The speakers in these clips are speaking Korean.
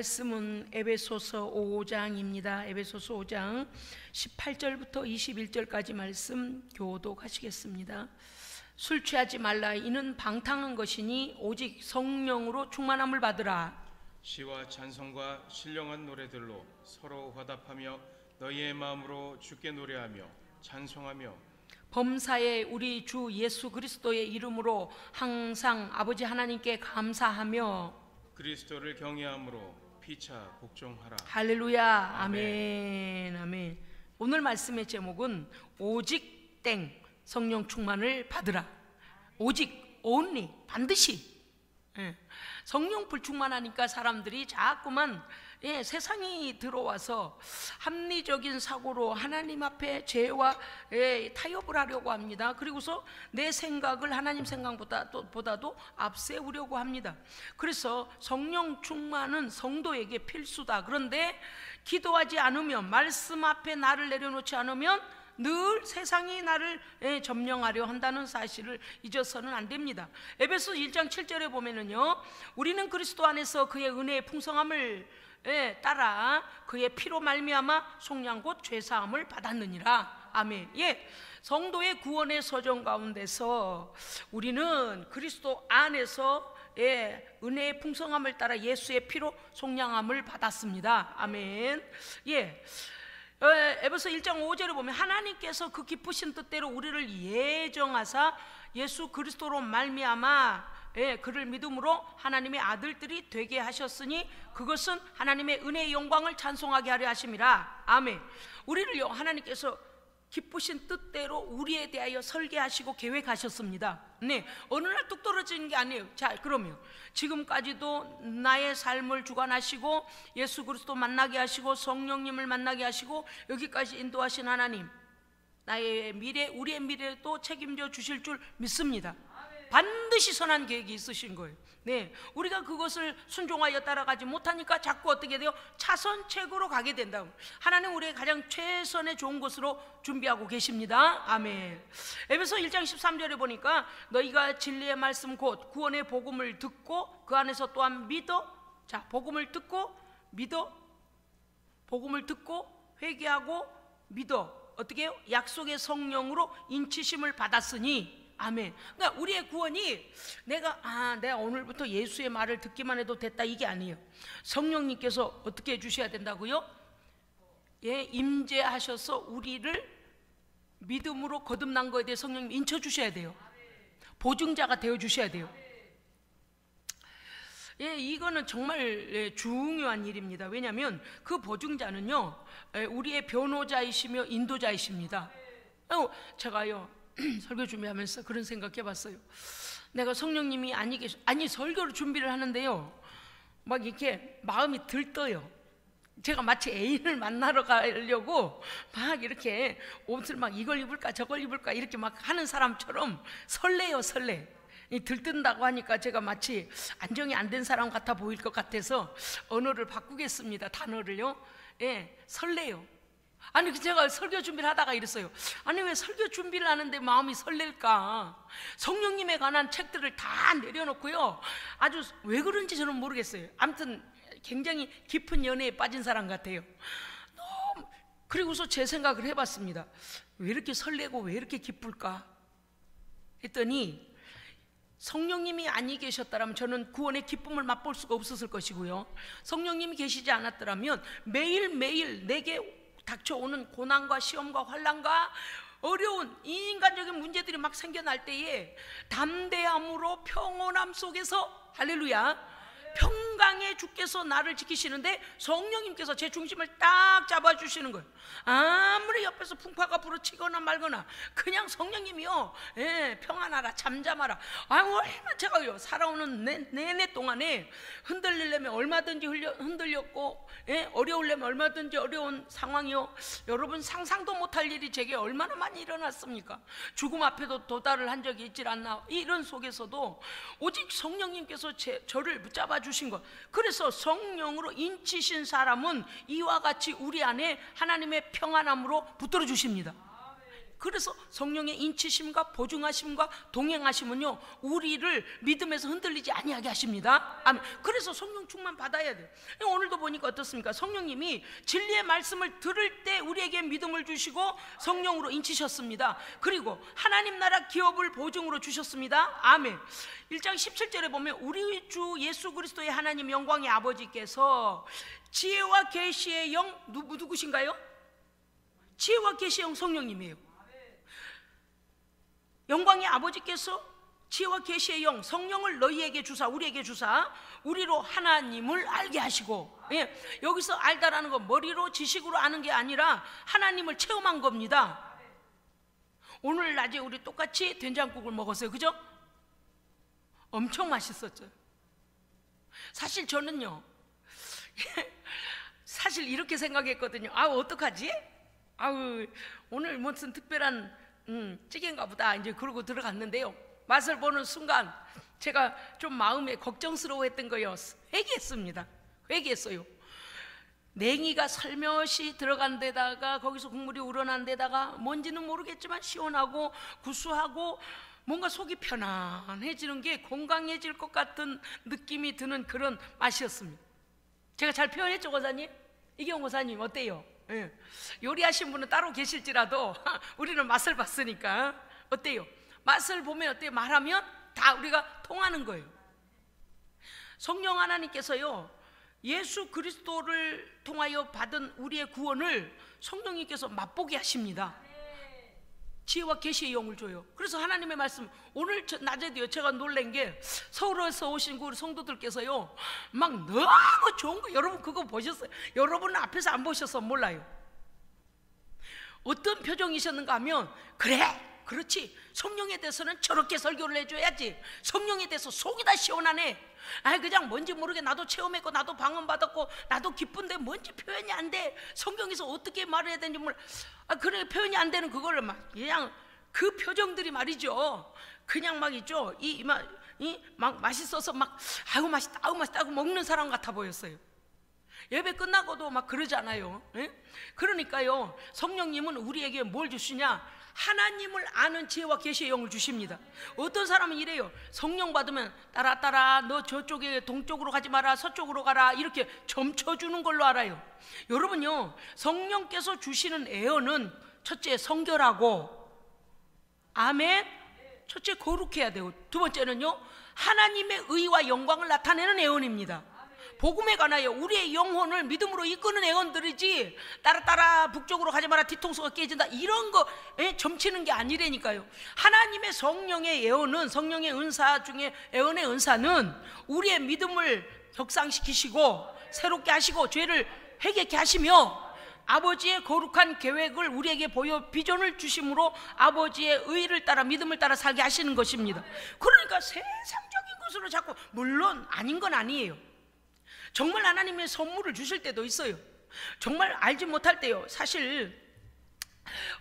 말씀은 에베소서 5장입니다. 에베소서 5장 18절부터 21절까지 말씀 교독하시겠습니다. 술 취하지 말라. 이는 방탕한 것이니 오직 성령으로 충만함을 받으라. 시와 찬송과 신령한 노래들로 서로 화답하며 너희의 마음으로 주께 노래하며 찬송하며 범사에 우리 주 예수 그리스도의 이름으로 항상 아버지 하나님께 감사하며 그리스도를 경외함으로 피차 복종하라. 할렐루야. 아멘. 아멘. 오늘 말씀의 제목은 오직 성령 충만을 받으라. 오직 only 반드시. 성령 불충만하니까 사람들이 자꾸만 세상이 들어와서 합리적인 사고로 하나님 앞에 죄와 타협을 하려고 합니다. 그리고서 내 생각을 하나님 생각보다도 앞세우려고 합니다. 그래서 성령 충만은 성도에게 필수다. 그런데 기도하지 않으면, 말씀 앞에 나를 내려놓지 않으면 늘 세상이 나를 점령하려 한다는 사실을 잊어서는 안 됩니다. 에베소 1장 7절에 보면은요, 우리는 그리스도 안에서 그의 은혜의 풍성함을 따라 그의 피로 말미암아 속량 곧 죄사함을 받았느니라. 아멘. 성도의 구원의 서정 가운데서 우리는 그리스도 안에서 은혜의 풍성함을 따라 예수의 피로 속량함을 받았습니다. 아멘. 에베소 1장 5절에 보면 하나님께서 그 기쁘신 뜻대로 우리를 예정하사 예수 그리스도로 말미암아 그를 믿음으로 하나님의 아들들이 되게 하셨으니 그것은 하나님의 은혜의 영광을 찬송하게 하려 하심이라. 아멘. 우리를요, 하나님께서 기쁘신 뜻대로 우리에 대하여 설계하시고 계획하셨습니다. 어느 날 뚝 떨어지는 게 아니에요. 자, 그러면 지금까지도 나의 삶을 주관하시고 예수 그리스도 만나게 하시고 성령님을 만나게 하시고 여기까지 인도하신 하나님, 나의 미래, 우리의 미래도 책임져 주실 줄 믿습니다. 반드시 선한 계획이 있으신 거예요. 우리가 그것을 순종하여 따라가지 못하니까 자꾸 어떻게 돼요? 차선책으로 가게 된다고. 하나님 우리의 가장 최선의 좋은 것으로 준비하고 계십니다. 아멘. 에베소 1장 13절에 보니까 너희가 진리의 말씀 곧 구원의 복음을 듣고 그 안에서 또한 믿어. 자, 복음을 듣고 믿어. 복음을 듣고 회개하고 믿어. 어떻게 해요? 약속의 성령으로 인치심을 받았으니. 아멘. 그러니까 우리의 구원이 내가 오늘부터 예수의 말을 듣기만 해도 됐다, 이게 아니에요. 성령님께서 어떻게 해주셔야 된다고요? 임재하셔서 우리를 믿음으로 거듭난 거에 대해 성령님 인쳐주셔야 돼요. 보증자가 되어주셔야 돼요. 이거는 정말 중요한 일입니다. 왜냐하면 그 보증자는요, 우리의 변호자이시며 인도자이십니다. 제가요, 설교 준비하면서 그런 생각해 봤어요. 내가 성령님이 아니 설교를 준비를 하는데요, 막 이렇게 마음이 들떠요. 제가 마치 애인을 만나러 가려고 막 이렇게 옷을 막 이걸 입을까 저걸 입을까 이렇게 막 하는 사람처럼 설레요. 들뜬다고 하니까 제가 마치 안정이 안 된 사람 같아 보일 것 같아서 언어를 바꾸겠습니다. 단어를요. 설레요. 아니, 제가 설교 준비를 하다가 이랬어요. 아니, 왜 설교 준비를 하는데 마음이 설렐까? 성령님에 관한 책들을 다 내려놓고요, 아주 왜 그런지 저는 모르겠어요. 아무튼 굉장히 깊은 연애에 빠진 사람 같아요. 그리고서 제 생각을 해봤습니다. 왜 이렇게 설레고 왜 이렇게 기쁠까 했더니, 성령님이 아니 계셨더라면 저는 구원의 기쁨을 맛볼 수가 없었을 것이고요, 성령님이 계시지 않았더라면 매일매일 내게 닥쳐오는 고난과 시험과 환난과 어려운 인간적인 문제들이 막 생겨날 때에 담대함으로 평온함 속에서, 할렐루야, 평강의 주께서 나를 지키시는데 성령님께서 제 중심을 딱 잡아주시는 거예요. 아무리 옆에서 풍파가 부러치거나 말거나 그냥 성령님이요, 평안하라, 잠잠하라. 얼마나 제가요 살아오는 내내 동안에 흔들리려면 얼마든지 흔들렸고, 어려우려면 얼마든지 어려운 상황이요, 여러분 상상도 못할 일이 제게 얼마나 많이 일어났습니까? 죽음 앞에도 도달을 한 적이 있질 않나. 이런 속에서도 오직 성령님께서 저를 붙잡아 주신 것. 그래서 성령으로 인치신 사람은 이와 같이 우리 안에 하나님의 평안함으로 붙들어 주십니다. 그래서 성령의 인치심과 보증하심과 동행하심은요, 우리를 믿음에서 흔들리지 아니하게 하십니다. 아멘. 그래서 성령 충만 받아야 돼요. 오늘도 보니까 어떻습니까? 성령님이 진리의 말씀을 들을 때 우리에게 믿음을 주시고 성령으로 인치셨습니다. 그리고 하나님 나라 기업을 보증으로 주셨습니다. 아멘. 1장 17절에 보면 우리 주 예수 그리스도의 하나님 영광의 아버지께서 지혜와 계시의 영, 누구신가요? 지혜와 계시의 영 성령님이에요. 영광의 아버지께서 지혜와 계시의 영 성령을 너희에게 주사, 우리에게 주사, 우리로 하나님을 알게 하시고, 예, 여기서 알다라는 건 머리로 지식으로 아는 게 아니라 하나님을 체험한 겁니다. 오늘 낮에 우리 똑같이 된장국을 먹었어요. 그죠? 엄청 맛있었죠. 사실 저는요 사실 이렇게 생각했거든요. 어떡하지? 오늘 무슨 특별한 찌개인가 보다 이제 그러고 들어갔는데요, 맛을 보는 순간 제가 좀 마음에 걱정스러워했던 거예요. 회개했어요. 냉이가 살며시 들어간 데다가 거기서 국물이 우러난 데다가 뭔지는 모르겠지만 시원하고 구수하고 뭔가 속이 편안해지는 게 건강해질 것 같은 느낌이 드는 그런 맛이었습니다. 제가 잘 표현했죠, 권사님? 이경 권사님 어때요? 예. 요리하신 분은 따로 계실지라도 우리는 맛을 봤으니까 어때요? 맛을 보면 어때요? 말하면 다 우리가 통하는 거예요. 성령 하나님께서요, 예수 그리스도를 통하여 받은 우리의 구원을 성령님께서 맛보게 하십니다. 지혜와 계시의 영을 줘요. 그래서 하나님의 말씀, 오늘 낮에도요 제가 놀란 게 서울에서 오신 우리 성도들께서요 막 너무 좋은 거, 여러분 그거 보셨어요? 여러분은 앞에서 안 보셔서 몰라요. 어떤 표정이셨는가 하면, 그렇지, 성령에 대해서는 저렇게 설교를 해줘야지, 성령에 대해서 속이 다 시원하네, 그냥 뭔지 모르게 나도 체험했고 나도 방언받았고 나도 기쁜데 뭔지 표현이 안 돼, 성경에서 어떻게 말해야 되는지 몰라. 그래, 표현이 안 되는 그거를 막 그냥 그 표정들이 말이죠, 그냥 막 있죠, 막 맛있어서 막 맛있다 하고 먹는 사람 같아 보였어요. 예배 끝나고도 막 그러잖아요. 예? 그러니까요, 성령님은 우리에게 뭘 주시냐? 하나님을 아는 지혜와 계시의 영을 주십니다. 어떤 사람은 이래요. 성령 받으면 따라 너 저쪽에 동쪽으로 가지 마라, 서쪽으로 가라, 이렇게 점쳐주는 걸로 알아요. 여러분요, 성령께서 주시는 애언은 첫째 성결하고, 아멘, 첫째 거룩해야 되고, 두 번째는요 하나님의 의와 영광을 나타내는 애언입니다. 복음에 관하여 우리의 영혼을 믿음으로 이끄는 애언들이지, 따라 북쪽으로 가지 마라, 뒤통수가 깨진다, 이런 거 점치는 게 아니라니까요. 하나님의 성령의 애언은, 성령의 은사 중에 애언의 은사는 우리의 믿음을 격상시키시고 새롭게 하시고 죄를 회개케 하시며 아버지의 거룩한 계획을 우리에게 보여 비전을 주심으로 아버지의 의를 따라 믿음을 따라 살게 하시는 것입니다. 그러니까 세상적인 것으로 자꾸, 물론 아닌 건 아니에요. 정말 하나님의 선물을 주실 때도 있어요. 정말 알지 못할 때요. 사실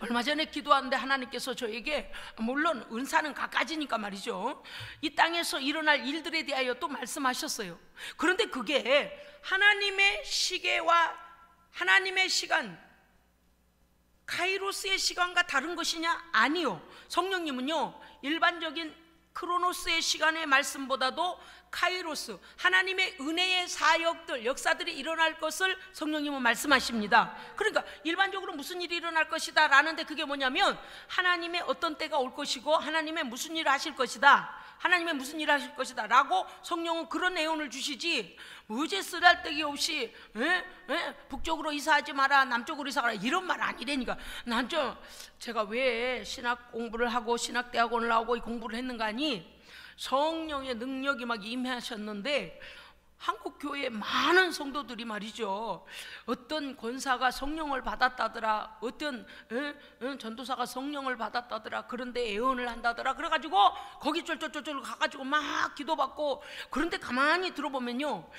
얼마 전에 기도하는데 하나님께서 저에게, 물론 은사는 각가지니까 말이죠, 이 땅에서 일어날 일들에 대하여 또 말씀하셨어요. 그런데 그게 하나님의 시계와 하나님의 시간, 카이로스의 시간과 다른 것이냐? 아니요. 성령님은요 일반적인 크로노스의 시간의 말씀보다도 카이로스, 하나님의 은혜의 사역들, 역사들이 일어날 것을 성령님은 말씀하십니다. 그러니까 일반적으로 무슨 일이 일어날 것이다 라는데, 그게 뭐냐면 하나님의 어떤 때가 올 것이고 하나님의 무슨 일을 하실 것이다, 하나님의 무슨 일을 하실 것이다 라고 성령은 그런 애언을 주시지, 무지 쓰잘데기 없이 북쪽으로 이사하지 마라, 남쪽으로 이사하라, 이런 말 아니라니까. 제가 왜 신학 공부를 하고 신학대학원을 나오고 이 공부를 했는가 하니, 성령의 능력이 막 임하셨는데 한국 교회에 많은 성도들이 말이죠, 어떤 권사가 성령을 받았다더라, 어떤 전도사가 성령을 받았다더라, 그런데 애언을 한다더라, 그래가지고 거기 쫄쫄쫄쫄 가가지고 막 기도받고. 그런데 가만히 들어보면요,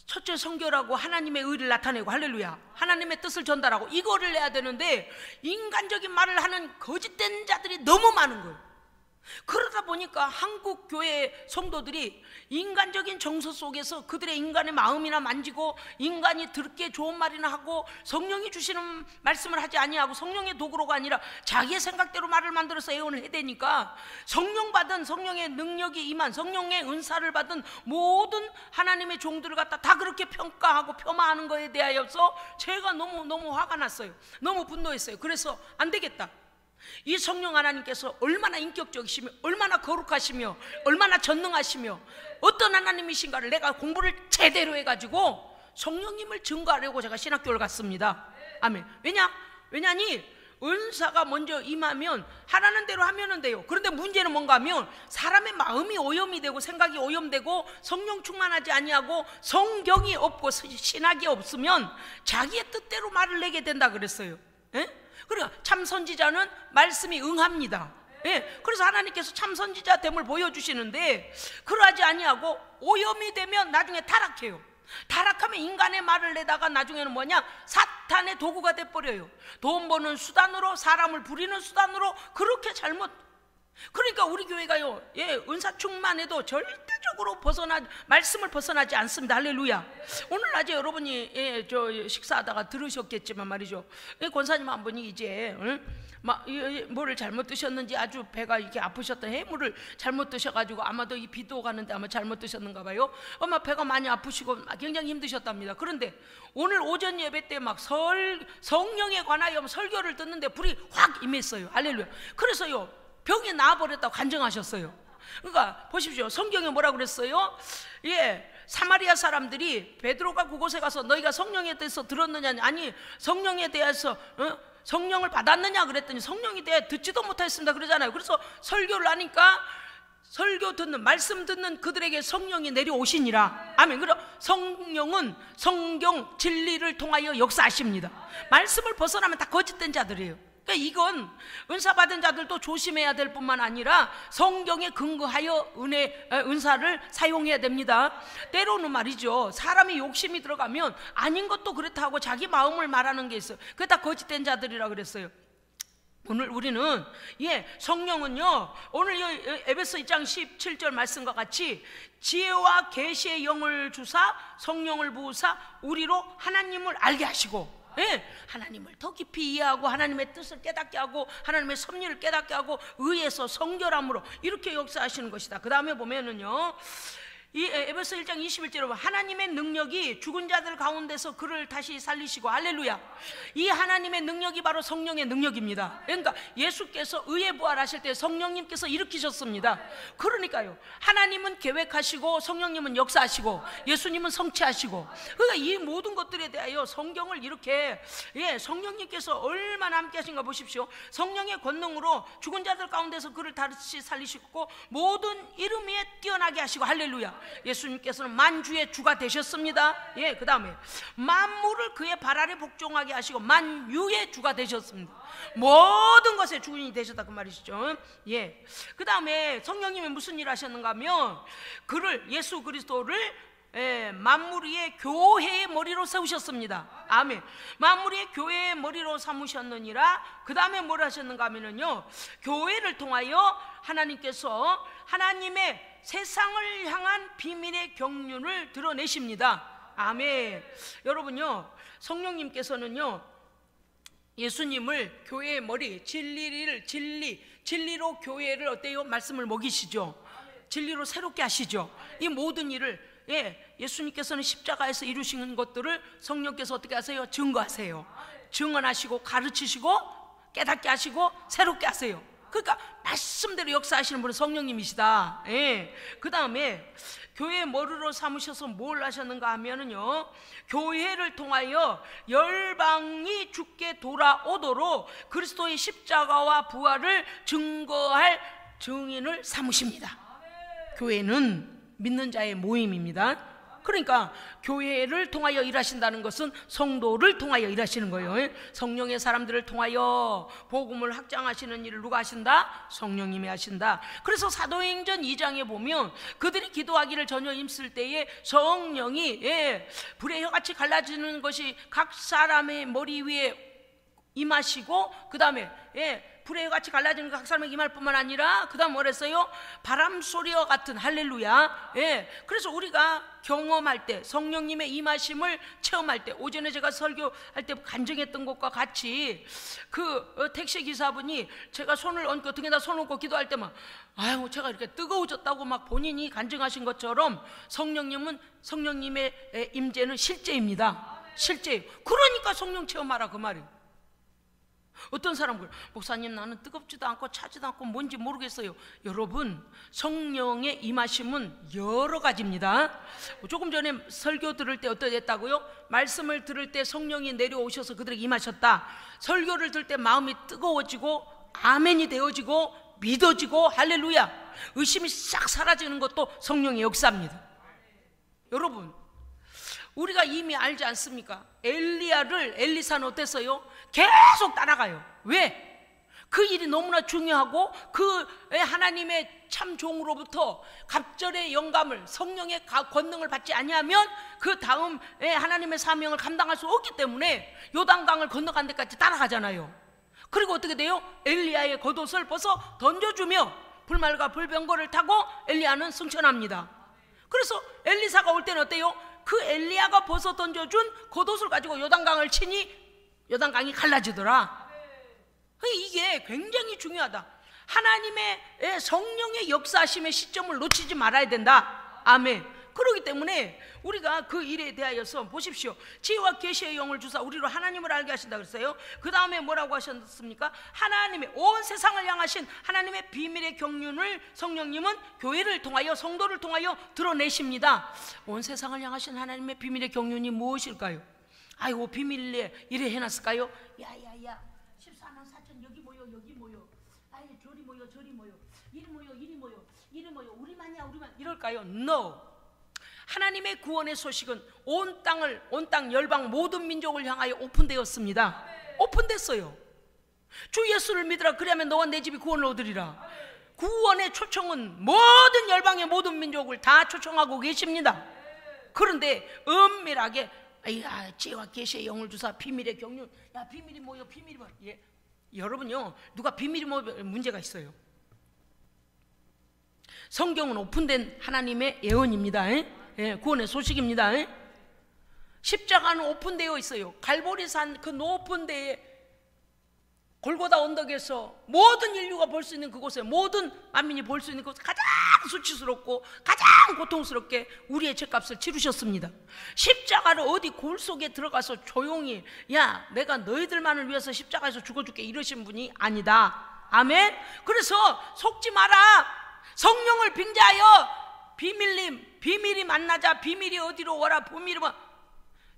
첫째 성결하고 하나님의 의를 나타내고, 할렐루야, 하나님의 뜻을 전달하고, 이거를 해야 되는데 인간적인 말을 하는 거짓된 자들이 너무 많은 거예요. 그러다 보니까 한국 교회 성도들이 인간적인 정서 속에서 그들의 인간의 마음이나 만지고 인간이 듣기에 좋은 말이나 하고 성령이 주시는 말씀을 하지 아니하고 성령의 도구로가 아니라 자기의 생각대로 말을 만들어서 애원을 해대니까 성령 받은, 성령의 능력이 임한, 성령의 은사를 받은 모든 하나님의 종들을 갖다 다 그렇게 평가하고 폄하하는 거에 대하여서 제가 너무 화가 났어요. 너무 분노했어요. 그래서 안 되겠다. 이 성령 하나님께서 얼마나 인격적이시며 얼마나 거룩하시며 얼마나 전능하시며 어떤 하나님이신가를 내가 공부를 제대로 해가지고 성령님을 증거하려고 제가 신학교를 갔습니다. 아멘. 왜냐니 은사가 먼저 임하면 하라는 대로 하면 돼요. 그런데 문제는 뭔가 하면 사람의 마음이 오염이 되고 생각이 오염되고 성령 충만하지 아니하고 성경이 없고 신학이 없으면 자기의 뜻대로 말을 내게 된다 그랬어요. 그러니까 참 선지자는 말씀이 응합니다. 그래서 하나님께서 참 선지자 됨을 보여주시는데 그러하지 아니하고 오염이 되면 나중에 타락해요. 타락하면 인간의 말을 내다가 나중에는 뭐냐? 사탄의 도구가 돼버려요. 돈 버는 수단으로, 사람을 부리는 수단으로 그렇게 잘못. 그러니까 우리 교회가요, 은사 충만해도 절대적으로 말씀을 벗어나지 않습니다. 할렐루야. 오늘 낮에 여러분이 저 식사하다가 들으셨겠지만 말이죠. 권사님 한 분이 이제 뭐를 잘못 드셨는지 아주 배가 이렇게 아프셨던 해물을 잘못 드셔가지고 아마도 이 비도 가는데 아마 잘못 드셨는가 봐요. 아마 배가 많이 아프시고 굉장히 힘드셨답니다. 그런데 오늘 오전 예배 때 막 성령에 관하여 설교를 듣는데 불이 확 임했어요. 할렐루야. 그래서요 병이 나아버렸다고 간증하셨어요. 그러니까 보십시오. 성경에 뭐라 그랬어요? 사마리아 사람들이 베드로가 그곳에 가서 너희가 성령에 대해서 들었느냐, 아니 성령에 대해서 성령을 받았느냐 그랬더니 성령에 대해 듣지도 못했습니다 그러잖아요. 그래서 설교를 하니까 설교 듣는, 말씀 듣는 그들에게 성령이 내려오시니라. 아멘. 그럼 성령은 성경 진리를 통하여 역사하십니다. 말씀을 벗어나면 다 거짓된 자들이에요. 그러니까 이건 은사 받은 자들도 조심해야 될 뿐만 아니라 성경에 근거하여 은사를 사용해야 됩니다. 때로는 말이죠, 사람이 욕심이 들어가면 아닌 것도 그렇다고 자기 마음을 말하는 게 있어요. 그게 다 거짓된 자들이라 그랬어요. 오늘 우리는 성령은요, 오늘 에베소 2장 17절 말씀과 같이 지혜와 계시의 영을 주사 성령을 부으사 우리로 하나님을 알게 하시고, 하나님을 더 깊이 이해하고 하나님의 뜻을 깨닫게 하고 하나님의 섭리를 깨닫게 하고 의에서 성결함으로 이렇게 역사하시는 것이다. 그 다음에 보면은요, 이 에베소 1장 21절에 보면 하나님의 능력이 죽은 자들 가운데서 그를 다시 살리시고, 할렐루야. 이 하나님의 능력이 바로 성령의 능력입니다. 그러니까 예수께서 의에 부활하실 때 성령님께서 일으키셨습니다. 그러니까요, 하나님은 계획하시고 성령님은 역사하시고 예수님은 성취하시고, 그러니까 이 모든 것들에 대하여 성경을 이렇게 성령님께서 얼마나 함께 하신가 보십시오. 성령의 권능으로 죽은 자들 가운데서 그를 다시 살리시고 모든 이름 위에 뛰어나게 하시고, 할렐루야. 예수님께서는 만주의 주가 되셨습니다. 그 다음에 만물을 그의 발 아래 복종하게 하시고 만유의 주가 되셨습니다. 모든 것의 주인이 되셨다 그 말이시죠. 그 다음에 성령님이 무슨 일 하셨는가 하면 그를, 예수 그리스도를 만물 위의 교회의 머리로 세우셨습니다. 아멘. 만물 위의 교회의 머리로 삼으셨느니라. 그 다음에 뭘 하셨는가 하면은요, 교회를 통하여 하나님께서 하나님의 세상을 향한 비밀의 경륜을 드러내십니다. 아멘. 여러분요, 성령님께서는요, 예수님을 교회의 머리, 진리로 교회를 어때요? 말씀을 먹이시죠. 진리로 새롭게 하시죠. 이 모든 일을 예수님께서는 십자가에서 이루신 것들을 성령께서 어떻게 하세요? 증거하세요. 증언하시고 가르치시고 깨닫게 하시고 새롭게 하세요. 그러니까 말씀대로 역사하시는 분은 성령님이시다. 그 다음에 교회의 머리로 삼으셔서 뭘 하셨는가 하면은요, 교회를 통하여 열방이 주께 돌아오도록 그리스도의 십자가와 부활을 증거할 증인을 삼으십니다. 교회는 믿는 자의 모임입니다. 그러니까 교회를 통하여 일하신다는 것은 성도를 통하여 일하시는 거예요. 성령의 사람들을 통하여 복음을 확장하시는 일을 누가 하신다? 성령님이 하신다. 그래서 사도행전 2장에 보면 그들이 기도하기를 전혀 힘쓸 때에 성령이 불의 혀같이 갈라지는 것이 각 사람의 머리 위에 임하시고, 그 다음에 불의 같이 갈라지는 각 사람에게 임할 뿐만 아니라 그 다음 뭐랬어요? 바람 소리와 같은. 할렐루야. 그래서 우리가 경험할 때, 성령님의 임하심을 체험할 때, 오전에 제가 설교할 때 간증했던 것과 같이 그 택시 기사분이 제가 손을 얹고 등에다 손 얹고 기도할 때만 아유 제가 이렇게 뜨거워졌다고 막 본인이 간증하신 것처럼 성령님의 임재는 실제입니다. 실제. 그러니까 성령 체험하라 그 말이에요. 어떤 사람들 목사님 나는 뜨겁지도 않고 차지도 않고 뭔지 모르겠어요. 여러분 성령의 임하심은 여러 가지입니다. 조금 전에 설교 들을 때 어떠했다고요? 말씀을 들을 때 성령이 내려오셔서 그들에게 임하셨다. 설교를 들을 때 마음이 뜨거워지고 아멘이 되어지고 믿어지고 할렐루야 의심이 싹 사라지는 것도 성령의 역사입니다. 여러분 우리가 이미 알지 않습니까? 엘리야를 엘리사는 어땠어요? 계속 따라가요. 왜? 그 일이 너무나 중요하고 그 하나님의 참 종으로부터 갑절의 영감을 성령의 권능을 받지 아니하면 그 다음 하나님의 사명을 감당할 수 없기 때문에 요단강을 건너간 데까지 따라가잖아요. 그리고 어떻게 돼요? 엘리야의 겉옷을 벗어 던져주며 불말과 불병거를 타고 엘리야는 승천합니다. 그래서 엘리사가 올 때는 어때요? 그 엘리야가 벗어 던져준 겉옷을 가지고 요단강을 치니 요단강이 갈라지더라. 이게 굉장히 중요하다. 하나님의 성령의 역사하심의 시점을 놓치지 말아야 된다. 아멘. 그렇기 때문에 우리가 그 일에 대하여서 보십시오. 지혜와 계시의 영을 주사 우리로 하나님을 알게 하신다 그랬어요. 그 다음에 뭐라고 하셨습니까? 하나님의 온 세상을 향하신 하나님의 비밀의 경륜을 성령님은 교회를 통하여 성도를 통하여 드러내십니다. 온 세상을 향하신 하나님의 비밀의 경륜이 무엇일까요? 아이고 비밀리에 이래 해놨을까요? 야야야 14만 4천 여기 모여 아이 저리 모여 저리 모여 이리 모여 우리만이야 이럴까요? No. 하나님의 구원의 소식은 온 땅 열방 모든 민족을 향하여 오픈되었습니다. 오픈됐어요. 주 예수를 믿으라 그리하면 너와 내 집이 구원을 얻으리라. 구원의 초청은 모든 열방의 모든 민족을 다 초청하고 계십니다. 그런데 은밀하게 지혜와 계시의 영을 주사 비밀의 경륜 야 비밀이 뭐요 비밀이 뭐 여러분요 누가 비밀이 뭐 문제가 있어요. 성경은 오픈된 하나님의 예언입니다. 구원의 소식입니다. 십자가는 오픈되어 있어요. 갈보리산 그 높은 데에 골고다 언덕에서 모든 인류가 볼 수 있는 그곳에 모든 만민이 볼 수 있는 곳 가장 수치스럽고 가장 고통스럽게 우리의 죄값을 치르셨습니다. 십자가를 어디 골 속에 들어가서 조용히 야 내가 너희들만을 위해서 십자가에서 죽어줄게 이러신 분이 아니다. 아멘. 그래서 속지 마라. 성령을 빙자하여 비밀이 만나자 비밀이 어디로 와라 비밀이 뭐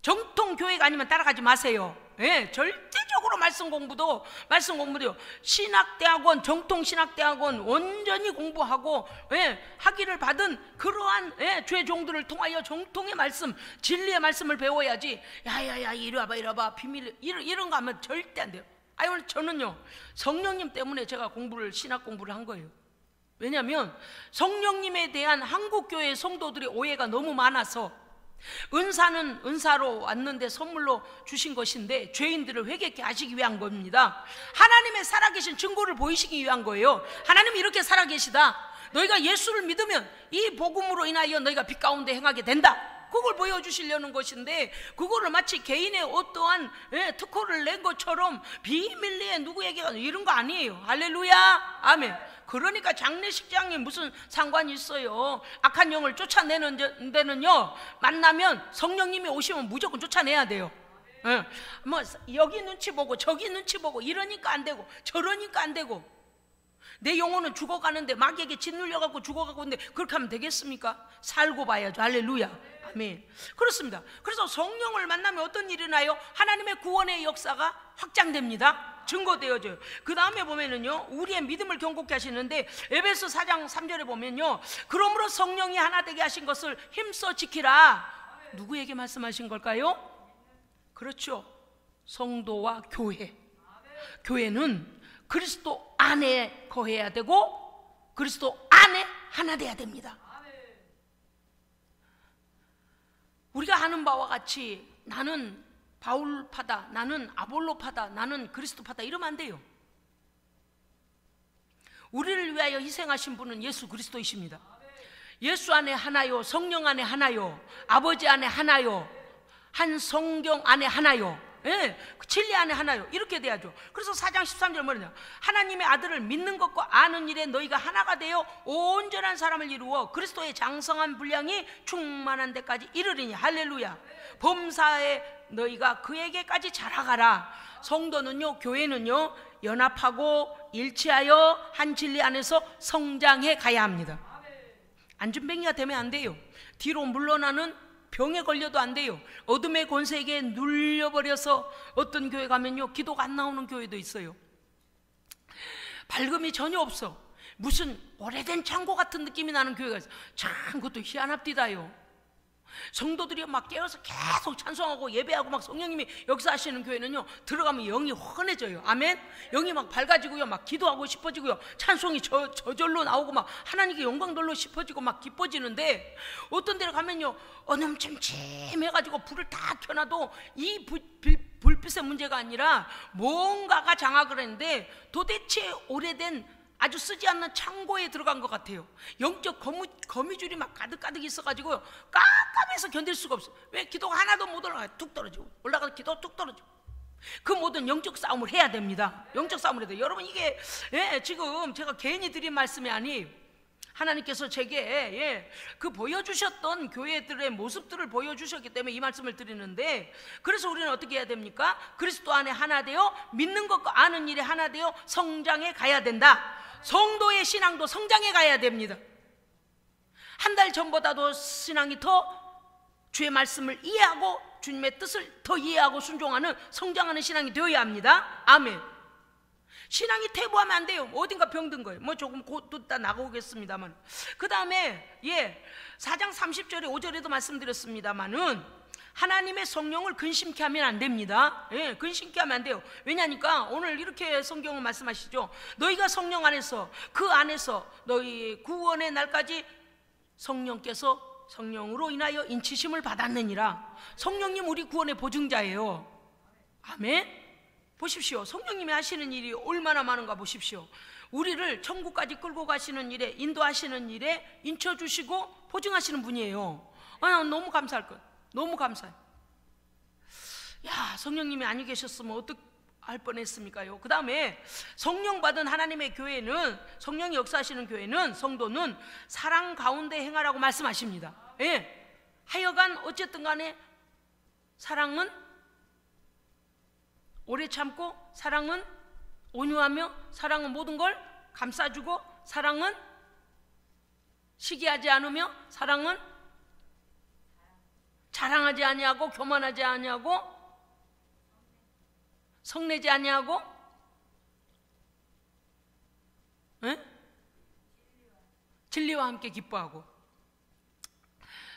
정통 교회가 아니면 따라가지 마세요. 절대적으로 말씀 공부도요. 신학대학원 정통 신학대학원 온전히 공부하고 학위를 받은 그러한 주의 종들을 통하여 정통의 말씀 진리의 말씀을 배워야지. 야야야 이리 와봐 비밀 이런 거 하면 절대 안 돼요. 오늘 저는요 성령님 때문에 제가 신학 공부를 한 거예요. 왜냐하면 성령님에 대한 한국교회 성도들의 오해가 너무 많아서 은사는 은사로 왔는데 선물로 주신 것인데 죄인들을 회개케 하시기 위한 겁니다. 하나님의 살아계신 증거를 보이시기 위한 거예요. 하나님이 이렇게 살아계시다. 너희가 예수를 믿으면 이 복음으로 인하여 너희가 빛 가운데 행하게 된다. 그걸 보여주시려는 것인데 그거를 마치 개인의 어떠한 특허를 낸 것처럼 비밀리에 누구에게 이런 거 아니에요. 할렐루야 아멘. 그러니까 장례식장에 무슨 상관이 있어요. 악한 영을 쫓아내는 데는요 만나면 성령님이 오시면 무조건 쫓아내야 돼요. 뭐 여기 눈치 보고 저기 눈치 보고 이러니까 안 되고 저러니까 안 되고 내 영혼은 죽어가는데 마귀에게 짓눌려갖고 죽어가고 있는데 그렇게 하면 되겠습니까? 살고 봐야죠. 할렐루야 아멘. 그렇습니다. 그래서 성령을 만나면 어떤 일이 나요? 하나님의 구원의 역사가 확장됩니다. 증거되어져요. 그 다음에 보면은요 우리의 믿음을 경고케 하시는데 에베소 4장 3절에 보면요 그러므로 성령이 하나 되게 하신 것을 힘써 지키라. 누구에게 말씀하신 걸까요? 그렇죠. 성도와 교회. 교회는 그리스도 안에 거해야 되고 그리스도 안에 하나 돼야 됩니다. 우리가 하는 바와 같이 나는 바울파다 나는 아볼로파다 나는 그리스도파다 이러면 안 돼요. 우리를 위하여 희생하신 분은 예수 그리스도이십니다. 예수 안에 하나요, 성령 안에 하나요, 아버지 안에 하나요, 한 성경 안에 하나요, 예, 진리 안에 하나요. 이렇게 돼야죠. 그래서 4장 13절 뭐냐, 하나님의 아들을 믿는 것과 아는 일에 너희가 하나가 되어 온전한 사람을 이루어 그리스도의 장성한 분량이 충만한 데까지 이르리니. 할렐루야. 범사에 너희가 그에게까지 자라가라. 성도는요, 교회는요, 연합하고 일치하여 한 진리 안에서 성장해 가야 합니다. 안전뱅이가 되면 안 돼요. 뒤로 물러나는 병에 걸려도 안 돼요. 어둠의 권세에게 눌려버려서 어떤 교회 가면요, 기도가 안 나오는 교회도 있어요. 밝음이 전혀 없어. 무슨 오래된 창고 같은 느낌이 나는 교회가 있어요. 참 그것도 희한합디다요. 성도들이 막 깨어서 계속 찬송하고 예배하고 막 성령님이 역사하시는 교회는요, 들어가면 영이 환해져요. 아멘. 영이 막 밝아지고요, 막 기도하고 싶어지고요, 찬송이 저절로 나오고 막 하나님께 영광 돌로 싶어지고 막 기뻐지는데, 어떤 데를 가면요, 어둠침침해가지고 불을 다 켜놔도 이 불빛의 문제가 아니라 뭔가가 장악을 했는데 도대체 오래된 아주 쓰지 않는 창고에 들어간 것 같아요. 영적 거미줄이 막 가득가득 있어가지고요, 깜깜해서 견딜 수가 없어. 왜? 기도가 하나도 못 올라가요. 툭 떨어지고, 올라가는 기도 툭 떨어지고. 그 모든 영적 싸움을 해야 됩니다. 영적 싸움을 해야 돼요. 여러분, 이게 지금 제가 괜히 드린 말씀이 아니, 하나님께서 제게 그 보여주셨던 교회들의 모습들을 보여주셨기 때문에 이 말씀을 드리는데, 그래서 우리는 어떻게 해야 됩니까? 그리스도 안에 하나 되어 믿는 것과 아는 일에 하나 되어 성장해 가야 된다. 성도의 신앙도 성장해 가야 됩니다. 한 달 전보다도 신앙이 더 주의 말씀을 이해하고 주님의 뜻을 더 이해하고 순종하는 성장하는 신앙이 되어야 합니다. 아멘. 신앙이 퇴보하면 안 돼요. 어딘가 병든 거예요. 뭐 조금 곧 또 나가오겠습니다만. 그 다음에 4장 30절에 5절에도 말씀드렸습니다만은 하나님의 성령을 근심케 하면 안 됩니다. 근심케 하면 안 돼요. 왜냐니까 오늘 이렇게 성경은 말씀하시죠. 너희가 성령 안에서, 그 안에서 너희 구원의 날까지 성령께서 성령으로 인하여 인치심을 받았느니라. 성령님 우리 구원의 보증자예요. 아멘. 보십시오. 성령님이 하시는 일이 얼마나 많은가 보십시오. 우리를 천국까지 끌고 가시는 일에, 인도하시는 일에 인쳐주시고 보증하시는 분이에요. 너무 감사할 것. 너무 감사해. 야, 성령님이 아니 계셨으면 어떡할 뻔했습니까요? 그 다음에 성령 받은 하나님의 교회는, 성령이 역사하시는 교회는, 성도는 사랑 가운데 행하라고 말씀하십니다. 하여간 어쨌든 간에 사랑은 오래 참고, 사랑은 온유하며, 사랑은 모든 걸 감싸주고, 사랑은 시기하지 않으며, 사랑은 자랑하지 아니하고, 교만하지 아니하고, 성내지 아니하고, 진리와 함께 기뻐하고.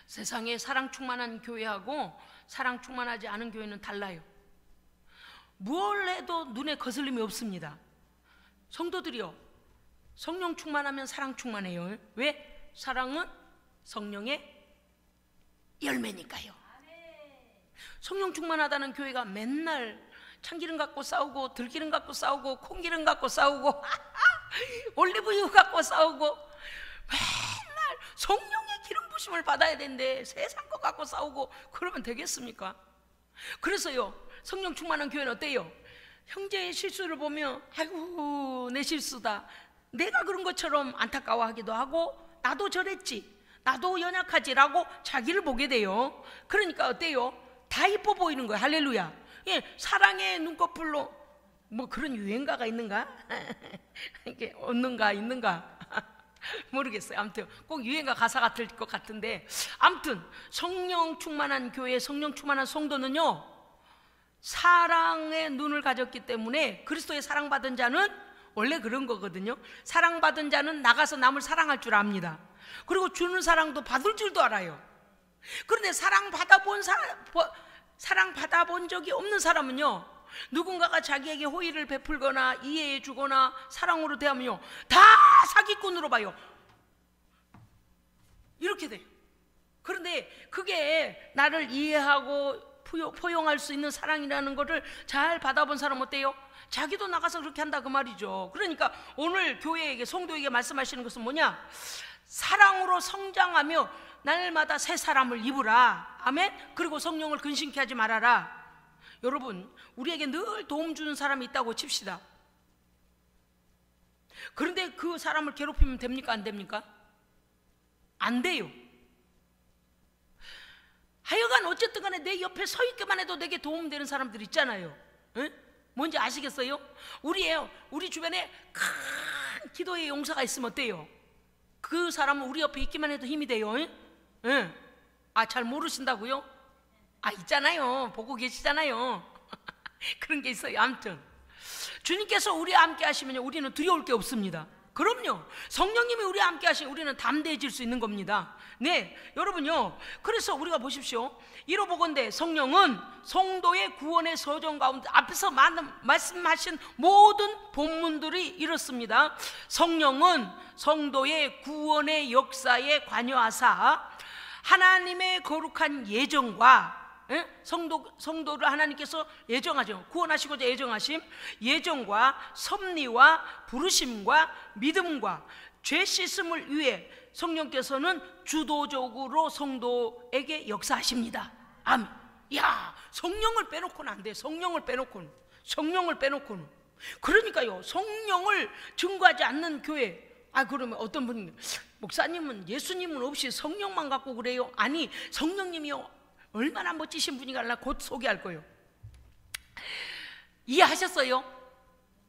세상에 사랑 충만한 교회하고 사랑 충만하지 않은 교회는 달라요. 뭘 해도 눈에 거슬림이 없습니다. 성도들이요, 성령 충만하면 사랑 충만해요. 왜? 사랑은 성령의 열매니까요. 성령 충만하다는 교회가 맨날 참기름 갖고 싸우고, 들기름 갖고 싸우고, 콩기름 갖고 싸우고, 올리브유 갖고 싸우고, 맨날 성령의 기름 부심을 받아야 되는데 세상 거 갖고 싸우고 그러면 되겠습니까? 그래서요, 성령 충만한 교회는 어때요? 형제의 실수를 보면 아이고 내 실수다, 내가 그런 것처럼 안타까워하기도 하고, 나도 저랬지, 나도 연약하지라고 자기를 보게 돼요. 그러니까 어때요? 다 이뻐 보이는 거예요. 할렐루야. 사랑의 눈꺼풀로, 뭐 그런 유행가가 있는가? 이게 없는가 있는가? 모르겠어요. 아무튼 꼭 유행가 가사 같을 것 같은데, 아무튼 성령 충만한 교회, 성령 충만한 성도는요, 사랑의 눈을 가졌기 때문에, 그리스도의 사랑받은 자는 원래 그런 거거든요. 사랑받은 자는 나가서 남을 사랑할 줄 압니다. 그리고 주는 사랑도 받을 줄도 알아요. 그런데 사랑 받아본 적이 없는 사람은요, 누군가가 자기에게 호의를 베풀거나 이해해 주거나 사랑으로 대하면요, 다 사기꾼으로 봐요. 이렇게 돼요. 그런데 그게 나를 이해하고 포용할 수 있는 사랑이라는 것을 잘 받아본 사람 어때요? 자기도 나가서 그렇게 한다 그 말이죠. 그러니까 오늘 교회에게, 성도에게 말씀하시는 것은 뭐냐? 사랑으로 성장하며 날마다 새 사람을 입으라. 아멘. 그리고 성령을 근심케 하지 말아라. 여러분, 우리에게 늘 도움 주는 사람이 있다고 칩시다. 그런데 그 사람을 괴롭히면 됩니까? 안 됩니까? 안 돼요. 하여간 어쨌든 간에 내 옆에 서 있기만 해도 내게 도움되는 사람들 있잖아요. 에? 뭔지 아시겠어요? 우리 주변에 큰 기도의 용사가 있으면 어때요? 그 사람은 우리 옆에 있기만 해도 힘이 돼요. 에? 아, 잘 모르신다고요? 아, 있잖아요. 보고 계시잖아요. 그런 게 있어요. 아무튼 주님께서 우리와 함께 하시면 우리는 두려울 게 없습니다. 그럼요. 성령님이 우리와 함께 하시면 우리는 담대해질 수 있는 겁니다. 네, 여러분요. 그래서 우리가 보십시오. 이로보건대 성령은 성도의 구원의 서정 가운데 앞에서 말씀하신 모든 본문들이 이렇습니다. 성령은 성도의 구원의 역사에 관여하사 하나님의 거룩한 예정과 성도를 하나님께서 예정하죠. 구원하시고자 예정하심, 예정과 섭리와 부르심과 믿음과 죄 씻음을 위해 성령께서는 주도적으로 성도에게 역사하십니다. 아멘. 야, 성령을 빼놓고는 안 돼. 성령을 빼놓고는. 그러니까요, 성령을 증거하지 않는 교회. 아, 그러면 어떤 분이, 목사님은 예수님은 없이 성령만 갖고 그래요? 아니, 성령님이요, 얼마나 멋지신 분인가 곧 소개할 거예요. 이해하셨어요?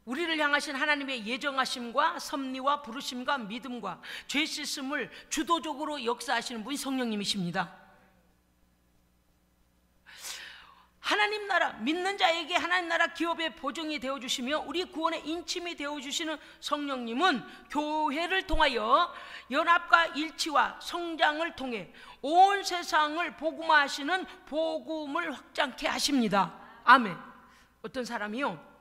우리를 향하신 하나님의 예정하심과 섭리와 부르심과 믿음과 죄 씻음을 주도적으로 역사하시는 분이 성령님이십니다. 하나님 나라, 믿는 자에게 하나님 나라 기업의 보증이 되어주시며 우리 구원의 인침이 되어주시는 성령님은 교회를 통하여 연합과 일치와 성장을 통해 온 세상을 복음화하시는 복음을 확장케 하십니다. 아멘. 어떤 사람이요,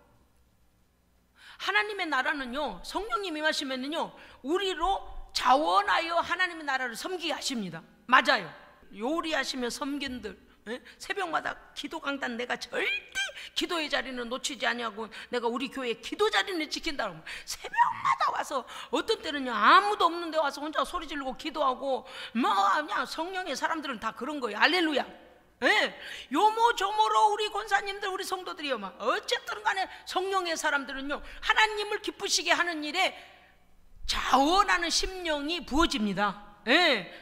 하나님의 나라는요, 성령님이 임하시면은요, 우리로 자원하여 하나님의 나라를 섬기게 하십니다. 맞아요. 요리하시며 섬긴들, 새벽마다 기도 강단 내가 절대 기도의 자리는 놓치지 아니하고 내가 우리 교회 기도 자리는 지킨다고 새벽마다 와서, 어떤 때는요 아무도 없는데 와서 혼자 소리 지르고 기도하고, 뭐 그냥 성령의 사람들은 다 그런 거예요. 할렐루야. 요모조모로 우리 권사님들, 우리 성도들이요, 막 어쨌든 간에 성령의 사람들은요, 하나님을 기쁘시게 하는 일에 자원하는 심령이 부어집니다.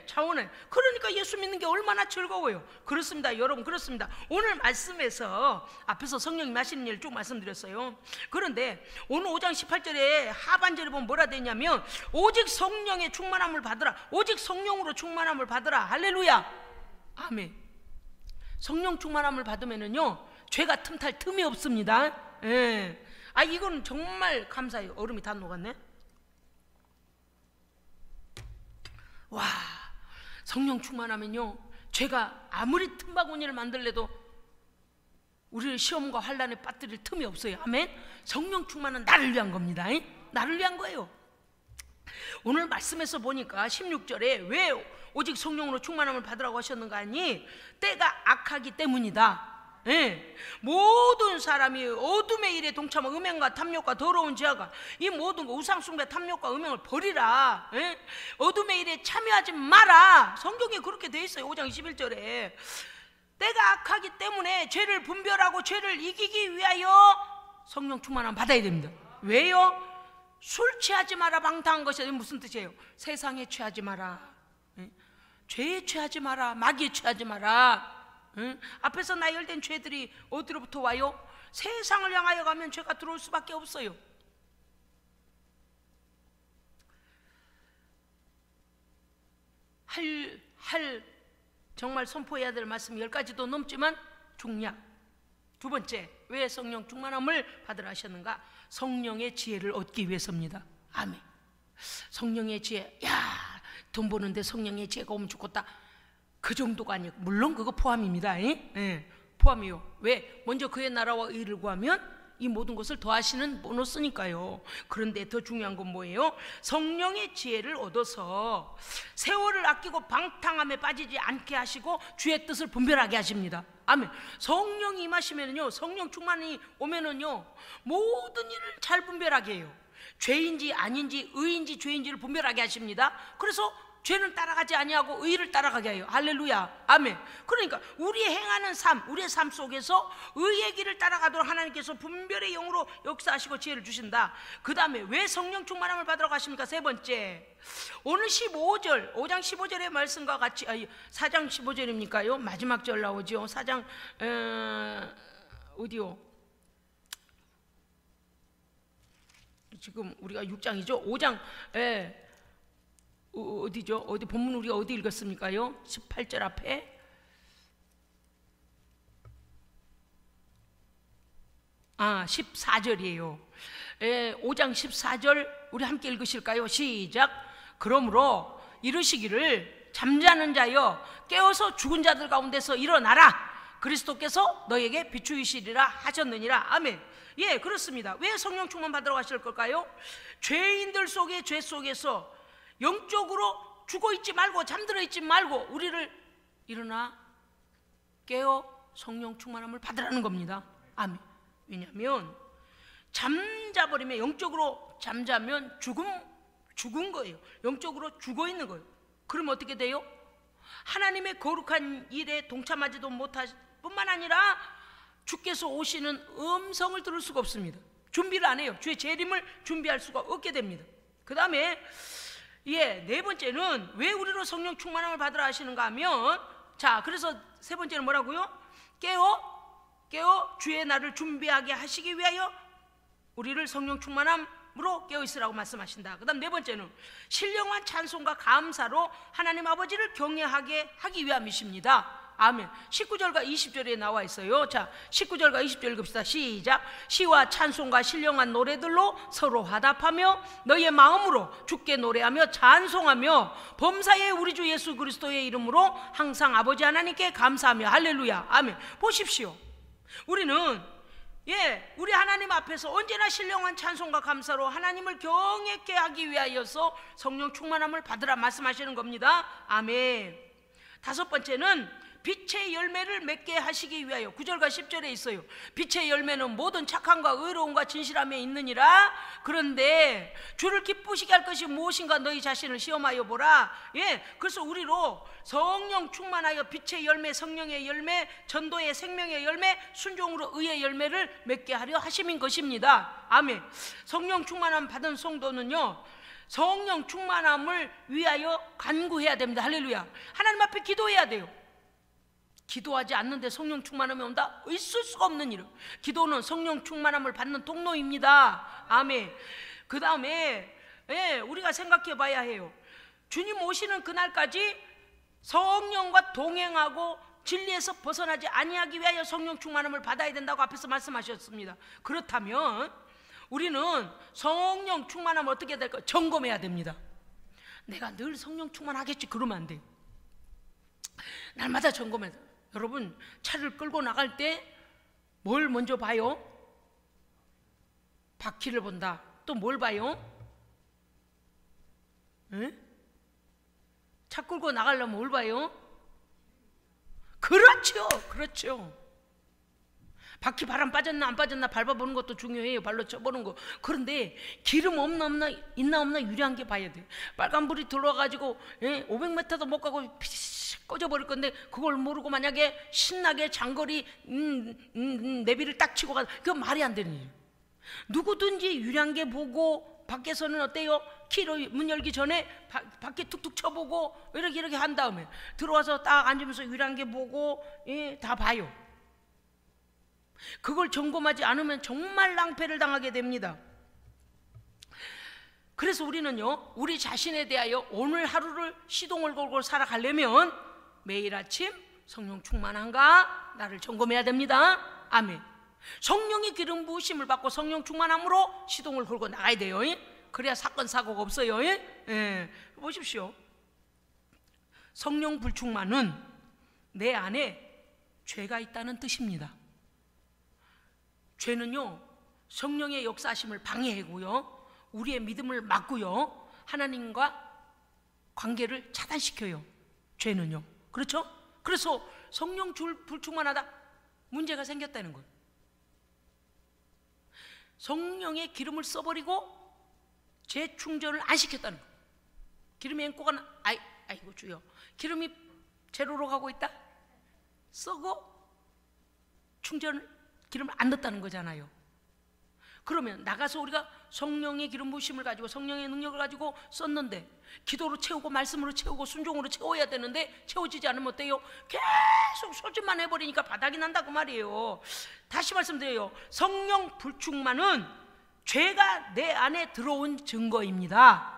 자원해. 그러니까 예수 믿는 게 얼마나 즐거워요. 그렇습니다, 여러분. 그렇습니다. 오늘 말씀에서 앞에서 성령님 하시는 일을 쭉 말씀드렸어요. 그런데 오늘 5장 18절에 하반절에 보면 뭐라 되냐면, 오직 성령의 충만함을 받으라. 오직 성령으로 충만함을 받으라. 할렐루야. 아멘. 성령 충만함을 받으면은요, 죄가 틈탈 틈이 없습니다. 아, 이건 정말 감사해요. 얼음이 다 녹았네. 와, 성령 충만하면요, 죄가 아무리 틈바구니를 만들래도 우리를 시험과 환란에 빠뜨릴 틈이 없어요. 아멘. 성령 충만은 나를 위한 겁니다. 나를 위한 거예요. 오늘 말씀에서 보니까 16절에 왜 오직 성령으로 충만함을 받으라고 하셨는가 하니, 때가 악하기 때문이다. 모든 사람이 어둠의 일에 동참한 음행과 탐욕과 더러운 지하가, 이 모든 거 우상숭배, 탐욕과 음행을 버리라. 어둠의 일에 참여하지 마라. 성경에 그렇게 돼 있어요. 5장 21절에 때가 악하기 때문에 죄를 분별하고 죄를 이기기 위하여 성령 충만함 받아야 됩니다. 왜요? 술 취하지 마라, 방탕한 것이 무슨 뜻이에요? 세상에 취하지 마라, 죄에 취하지 마라, 마귀에 취하지 마라. 앞에서 나열된 죄들이 어디로부터 와요? 세상을 향하여 가면 죄가 들어올 수밖에 없어요. 정말 선포해야 될 말씀 10가지도 넘지만 중략. 두 번째, 왜 성령 충만함을 받으라 하셨는가? 성령의 지혜를 얻기 위해서입니다. 아멘. 성령의 지혜, 야, 돈 버는데 성령의 지혜가 오면 좋겠다, 그 정도가 아니에요. 물론 그거 포함입니다. 포함이요. 왜? 먼저 그의 나라와 의를 구하면 이 모든 것을 더하시는 보너스니까요. 그런데 더 중요한 건 뭐예요? 성령의 지혜를 얻어서 세월을 아끼고 방탕함에 빠지지 않게 하시고 주의 뜻을 분별하게 하십니다. 아멘. 성령이 임하시면은요, 성령 충만이 오면은요, 모든 일을 잘 분별하게 해요. 죄인지 아닌지, 의인지 죄인지를 분별하게 하십니다. 그래서 죄는 따라가지 아니하고 의를 따라가게 해요. 할렐루야. 아멘. 그러니까 우리 행하는 삶, 우리의 삶 속에서 의의 길을 따라가도록 하나님께서 분별의 영으로 역사하시고 지혜를 주신다. 그 다음에 왜 성령 충만함을 받으러 가십니까? 세 번째, 오늘 15절, 5장 15절의 말씀과 같이, 4장 15절입니까요? 마지막 절 나오죠. 4장 어디요? 지금 우리가 6장이죠. 5장 어디죠? 어디 본문 우리가 어디 읽었습니까요? 18절 앞에 14절이에요. 5장 14절 우리 함께 읽으실까요? 시작. 그러므로 이르시기를 잠자는 자여 깨어서 죽은 자들 가운데서 일어나라. 그리스도께서 너에게 비추이시리라 하셨느니라. 아멘. 예, 그렇습니다. 왜 성령 충만 받으러 가실 걸까요? 죄인들 속의 죄 속에서 영적으로 죽어 있지 말고 잠들어 있지 말고 우리를 일어나 깨어 성령 충만함을 받으라는 겁니다. 아멘. 왜냐하면 잠자버리면, 영적으로 잠자면 죽은 거예요. 영적으로 죽어 있는 거예요. 그럼 어떻게 돼요? 하나님의 거룩한 일에 동참하지도 못할 뿐만 아니라 주께서 오시는 음성을 들을 수가 없습니다. 준비를 안 해요. 주의 재림을 준비할 수가 없게 됩니다. 그 다음에 네 번째는 왜 우리로 성령 충만함을 받으라 하시는가 하면, 자, 그래서 세 번째는 뭐라고요? 깨어 주의 날을 준비하게 하시기 위하여 우리를 성령 충만함으로 깨어 있으라고 말씀하신다. 그 다음 네 번째는 신령한 찬송과 감사로 하나님 아버지를 경외하게 하기 위함이십니다. 아멘. 19절과 20절에 나와 있어요. 자, 19절과 20절 읽읍시다. 시작. 시와 찬송과 신령한 노래들로 서로 화답하며 너희의 마음으로 주께 노래하며 찬송하며 범사의 우리 주 예수 그리스도의 이름으로 항상 아버지 하나님께 감사하며. 할렐루야. 아멘. 보십시오. 우리는 우리 하나님 앞에서 언제나 신령한 찬송과 감사로 하나님을 경외케 하기 위하여서 성령 충만함을 받으라 말씀하시는 겁니다. 아멘. 다섯 번째는 빛의 열매를 맺게 하시기 위하여. 9절과 10절에 있어요. 빛의 열매는 모든 착함과 의로움과 진실함에 있느니라. 그런데 주를 기쁘시게 할 것이 무엇인가 너희 자신을 시험하여 보라. 그래서 우리로 성령 충만하여 빛의 열매, 성령의 열매, 전도의 생명의 열매, 순종으로 의의 열매를 맺게 하려 하심인 것입니다. 아멘. 성령 충만함 받은 성도는요, 성령 충만함을 위하여 간구해야 됩니다. 할렐루야. 하나님 앞에 기도해야 돼요. 기도하지 않는데 성령 충만함이 온다? 있을 수가 없는 일. 기도는 성령 충만함을 받는 통로입니다. 아멘. 그 다음에 우리가 생각해 봐야 해요. 주님 오시는 그날까지 성령과 동행하고 진리에서 벗어나지 아니하기 위하여 성령 충만함을 받아야 된다고 앞에서 말씀하셨습니다. 그렇다면 우리는 성령 충만함을 어떻게 될까? 점검해야 됩니다. 내가 늘 성령 충만하겠지 그러면 안 돼요. 날마다 점검해야 돼요. 여러분, 차를 끌고 나갈 때 뭘 먼저 봐요? 바퀴를 본다. 또 뭘 봐요? 차 끌고 나가려면 뭘 봐요? 그렇죠. 바퀴 바람 빠졌나 안 빠졌나 밟아보는 것도 중요해요. 발로 쳐보는 거. 그런데 기름 있나 없나 유리한 게 봐야 돼. 빨간불이 들어와가지고 500m도 못 가고 꺼져버릴 건데 그걸 모르고 만약에 신나게 장거리 내비를 딱 치고 가서 그건 말이 안 되는 일이에요. 누구든지 유리한 게 보고 밖에서는 어때요? 키로 문 열기 전에 밖에 툭툭 쳐보고 이렇게 한 다음에 들어와서 딱 앉으면서 유리한 게 보고 다 봐요. 그걸 점검하지 않으면 정말 낭패를 당하게 됩니다. 그래서 우리는요, 우리 자신에 대하여 오늘 하루를 시동을 걸고 살아가려면 매일 아침 성령 충만한가 나를 점검해야 됩니다. 아멘. 성령의 기름 부으심을 받고 성령 충만함으로 시동을 걸고 나가야 돼요. 그래야 사건 사고가 없어요. 보십시오. 성령 불충만은 내 안에 죄가 있다는 뜻입니다. 죄는요, 성령의 역사하심을 방해하고요, 우리의 믿음을 막고요, 하나님과 관계를 차단시켜요. 죄는요. 그렇죠? 그래서 성령 불충만하다 문제가 생겼다는 거예요. 성령의 기름을 써버리고 재충전을 안 시켰다는 거예요. 기름이 앵꼬가 아이고 주여, 기름이 제로로 가고 있다? 쏘고 기름을 안 넣었다는 거잖아요. 그러면 나가서 우리가 성령의 기름 부으심을 가지고 성령의 능력을 가지고 썼는데 기도로 채우고 말씀으로 채우고 순종으로 채워야 되는데 채워지지 않으면 어때요? 계속 소진만 해버리니까 바닥이 난다 그 말이에요. 다시 말씀드려요. 성령 불충만은 죄가 내 안에 들어온 증거입니다.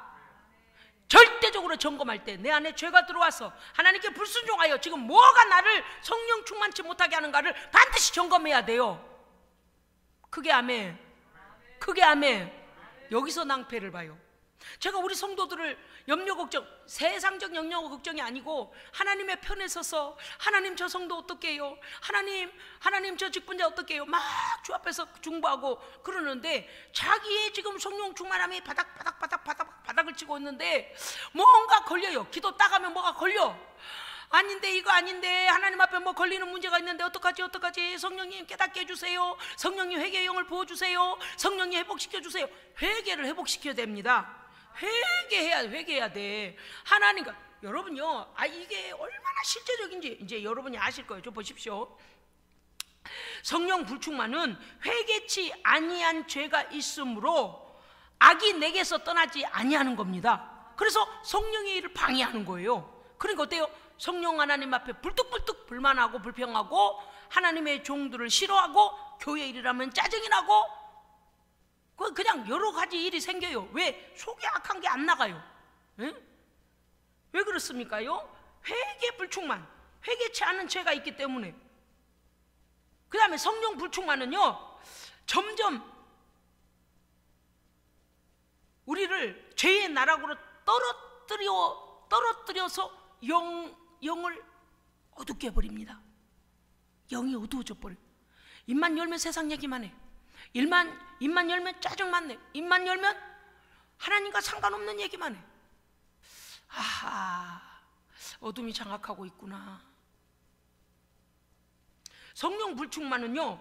절대적으로 점검할 때 내 안에 죄가 들어와서 하나님께 불순종하여 지금 뭐가 나를 성령 충만치 못하게 하는가를 반드시 점검해야 돼요. 크게 아멘. 크게 아멘. 여기서 낭패를 봐요. 제가 우리 성도들을 염려 걱정, 세상적 염려 걱정이 아니고 하나님의 편에 서서 하나님 저 성도 어떻게 해요? 하나님 저 직분자 어떻게 해요? 막 주 앞에서 중보하고 그러는데 자기의 지금 성령 충만함이 바닥을 치고 있는데 뭔가 걸려요. 기도 따가면 뭐가 걸려. 아닌데 이거 아닌데 하나님 앞에 뭐 걸리는 문제가 있는데 어떡하지? 성령님 깨닫게 해주세요. 성령님 회개의 영을 부어주세요. 성령님 회복시켜주세요. 회개를 회복시켜야 됩니다. 회개해야 돼. 하나님과 여러분요, 이게 얼마나 실제적인지 이제 여러분이 아실 거예요. 좀 보십시오. 성령 불충만은 회개치 아니한 죄가 있으므로 악이 내게서 떠나지 아니하는 겁니다. 그래서 성령의 일을 방해하는 거예요. 그러니까 어때요? 성령 하나님 앞에 불뚝불뚝 불만하고 불평하고 하나님의 종들을 싫어하고 교회 일이라면 짜증이 나고 그냥 여러 가지 일이 생겨요. 왜? 속이 악한 게 안 나가요. 에? 왜 그렇습니까요? 회개 불충만, 회개치 않은 죄가 있기 때문에. 그 다음에 성령 불충만은요 점점 우리를 죄의 나락으로 떨어뜨려서 영을 어둡게 해버립니다. 영이 어두워져 버려요. 입만 열면 세상 얘기만 해. 입만 열면 짜증만 내. 입만 열면 하나님과 상관없는 얘기만 해. 아하, 어둠이 장악하고 있구나. 성령 불충만은요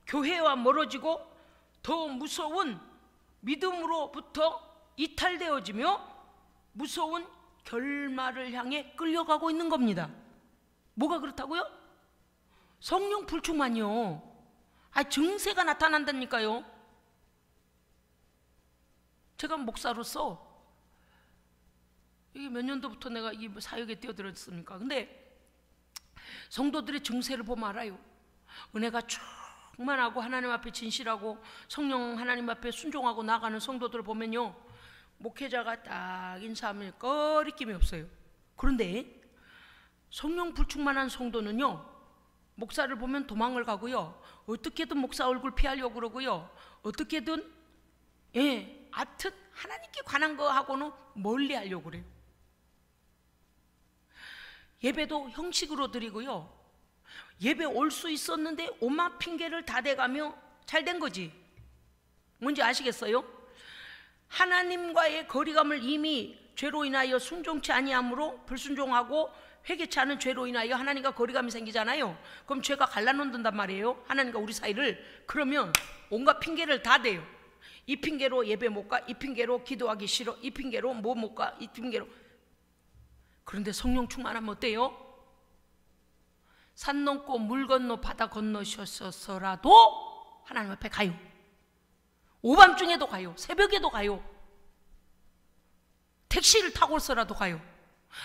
교회와 멀어지고 더 무서운 믿음으로부터 이탈되어지며 무서운 결말을 향해 끌려가고 있는 겁니다. 뭐가 그렇다고요? 성령 불충만이요. 증세가 나타난다니까요. 제가 목사로서 이게 몇 년도부터 내가 이 사역에 뛰어들었습니까? 근데 성도들의 증세를 보면 알아요. 은혜가 충만하고 하나님 앞에 진실하고 성령 하나님 앞에 순종하고 나가는 성도들을 보면요 목회자가 딱 인사하면 꺼리낌이 없어요. 그런데 성령 불충만한 성도는요 목사를 보면 도망을 가고요 어떻게든 목사 얼굴 피하려고 그러고요 어떻게든 하여튼 하나님께 관한 거하고는 멀리 하려고 그래요. 예배도 형식으로 드리고요 예배 올 수 있었는데 온갖 핑계를 다 대가며 잘 된 거지. 뭔지 아시겠어요? 하나님과의 거리감을 이미 죄로 인하여 순종치 아니함으로 불순종하고 회개치 않은 죄로 인하여 하나님과 거리감이 생기잖아요. 그럼 죄가 갈라놓는단 말이에요. 하나님과 우리 사이를. 그러면 온갖 핑계를 다 대요. 이 핑계로 예배 못 가, 이 핑계로 기도하기 싫어, 이 핑계로 뭐 못 가, 이 핑계로. 그런데 성령 충만하면 어때요? 산 넘고 물 건너 바다 건너셨어서라도 하나님 앞에 가요. 오밤중에도 가요. 새벽에도 가요. 택시를 타고서라도 가요.